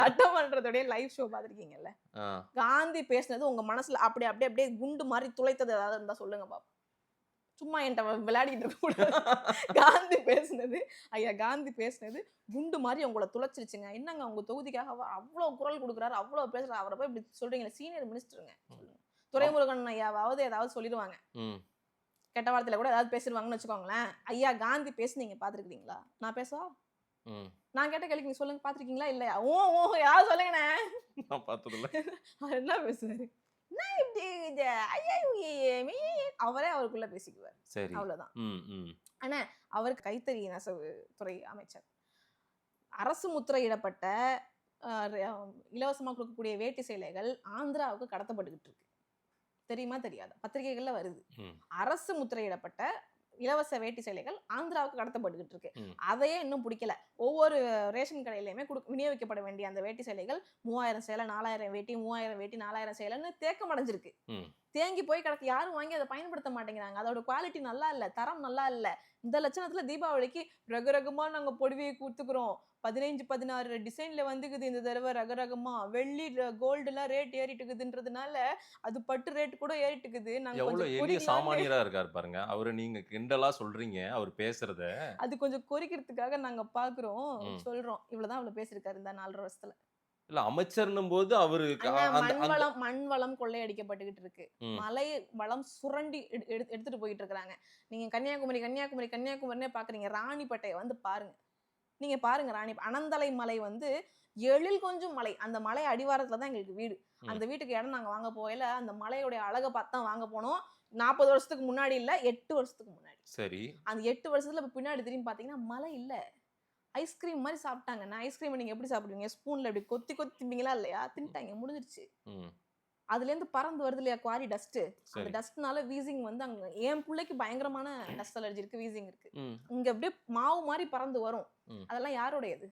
சட்டமன்றத்துடைய live show பார்த்திருக்கீங்கல்ல? ஆ. காந்தி பேசினது உங்க மனசுல அப்படியே குண்டு மாரி துளைத்தது ஏதாவது இருந்தா சொல்லுங்க பாப்போம். சும்மா என்ட்ட விளையாடிட்டு இருக்க கூடாது. காந்தி பேசினது, ஐயா காந்தி பேசினது குண்டு மாரி உங்கள துளைச்சிருச்சுங்க. என்னங்க உங்க தொகுதிக்காக அவ்ளோ குரல் குடுக்குறாரு, அவ்ளோ பேசுறாரு. அவர போய் இப்படி சொல்றீங்களே சீனியர் மினிஸ்டருங்க. சொல்லுங்க. ஆம். துரைமுருகன் ஐயாவாவது ஏதாவது சொல்லிருவாங்க. ம். கெட்ட வார்த்தையில கூட ஏதாவது பேசிருவாங்கன்னு வச்சுக்கோங்களேன். ஐயா காந்தி பேசுனீங்க பார்த்துருக்கிறீங்களா? நான் பேசவா? ம். நான் கேட்ட கேள்விக்கு நீங்க சொல்லுங்க பார்த்துருக்கீங்களா? இல்லையா? ஓ! ஓ! யாராவது சொல்லுங்கண்ணே. நான் பார்த்ததில்ல. அவர் என்ன பேசுனாரு? என்ன இப்படி இது ஐயையோ அவரே அவருக்குள்ள பேசிக்குவார். சரி. அவ்வளோதான். ம், ம். ஆனா, அவருக்கு கைத்தறி நெசவு துறை அமைச்சர். அரசு முத்திரையிடப்பட்ட அ ர இலவசமா குடுக்கக்கூடிய வேட்டி சேலைகள் ஆந்திராவுக்கு கடத்தப்பட்டுக்கிட்டு இருக்கு. தெரியுமா? தெரியாதா? பத்திரிகைகள்ல வருது. ம். அரசு முத்திரையிடப்பட்ட இலவச வேட்டி சேலைகள் ஆந்திராவுக்கு கடத்தப்பட்டுக்கிட்டு இருக்கு. ம். அதையே இன்னும் புடிக்கல. ஒவ்வொரு ரேஷன் கடையிலயுமே விநியோகிக்கப்பட வேண்டிய அந்த வேட்டி சேலைகள் 3000 சேலை, 4000 வேட்டி, 3000 வேட்டி, 4000 சேலைன்னு தேக்கம் அடைஞ்சிருக்கு. ம். தேங்கி போய் கிடக்கு. யாரும் வாங்கி அத பயன்படுத்த மாட்டேங்கிறாங்க. அதோட குவாலிட்டி நல்லா இல்ல. தரம் நல்லா இல்ல. இந்த லட்சணத்துல தீபாவளிக்கு ரகரகமா நாங்க புடவைய குடுத்துக்குறோம். 15, 16 டிசைன்ல வந்துக்குது இந்த தடவ ரகரகமா. வெள்ளி, கோல்டுலாம் ரேட் ஏறிட்டுக்குதுன்றதுனால, அது பட்டு ரேட் கூட ஏறிட்டுக்குது. நாங்க எவ்வளோ கொஞ்சம் எளிய கொறிக்கலான்னு சாமானியரா இருக்காரு பாருங்க. அவர நீங்க கிண்டலா சொல்றீங்க, அவர் பேசுறத. அது கொஞ்சம் கொறிக்கிறதுக்காக நாங்க பார்க்குறோம். ம். சொல்றோம். இவ்வளவுதான் அவ்வளவு பேசியிருக்காரு இந்த 4 1/2 வருஷத்துல. இல்ல அமைச்சர்ன்னும்போது அவரு அண்ணா அந்த அந்த மண் வளம் கொள்ளையடிக்கப்பட்டுக்கிட்டு இருக்கு. ம். மலை வளம் சுரண்டி எடுத்துட்டு போயிட்டு இருக்காங்க. நீங்க கன்னியாகுமரின்னே பார்க்குறீங்க. ராணிப்பேட்டைய வந்து பாருங்க. நீங்க பாருங்க அனந்தலை மலை வந்து எழில் கொஞ்சும் மலை. அந்த மலை அடிவாரத்துல தான் எங்களுக்கு வீடு. ம். அந்த வீட்டுக்கு இடம் நாங்க வாங்க போகையில, அந்த மலையோட அழக பார்த்து தான் வாங்க போனோம். 40 வருஷத்துக்கு முன்னாடி இல்ல, 8 வருஷத்துக்கு முன்னாடி. சரி. அந்த 8 வருஷத்துல இப்ப பின்னாடி திரும்பி பார்த்தீங்கன்னா, மழை இல்ல. ஐஸ்கிரீம் மாரி சாப்பிட்டாங்கண்ணா. ஐஸ்கிரீம நீங்க எப்படி சாப்பிடுவீங்க? ஸ்பூன்ல இப்படி கொத்தி கொத்தி திம்பீங்களா இல்லையா? தின்ட்டாய்ங்க முடிஞ்சிருச்சு. ம். அதுலேருந்து பறந்து வருது இல்லையா குவாரி டஸ்ட்டு. அந்த சரி. டஸ்ட்னால வீசிங் வந்து அங்க என் புள்ளைக்கு பயங்கரமான டஸ்ட் அலர்ஜி இருக்கு, வீசிங் இருக்கு. ம். இங்க அப்படியே மாவு மாரி பறந்து வரும். ம். அதெல்லாம் யாருடையது?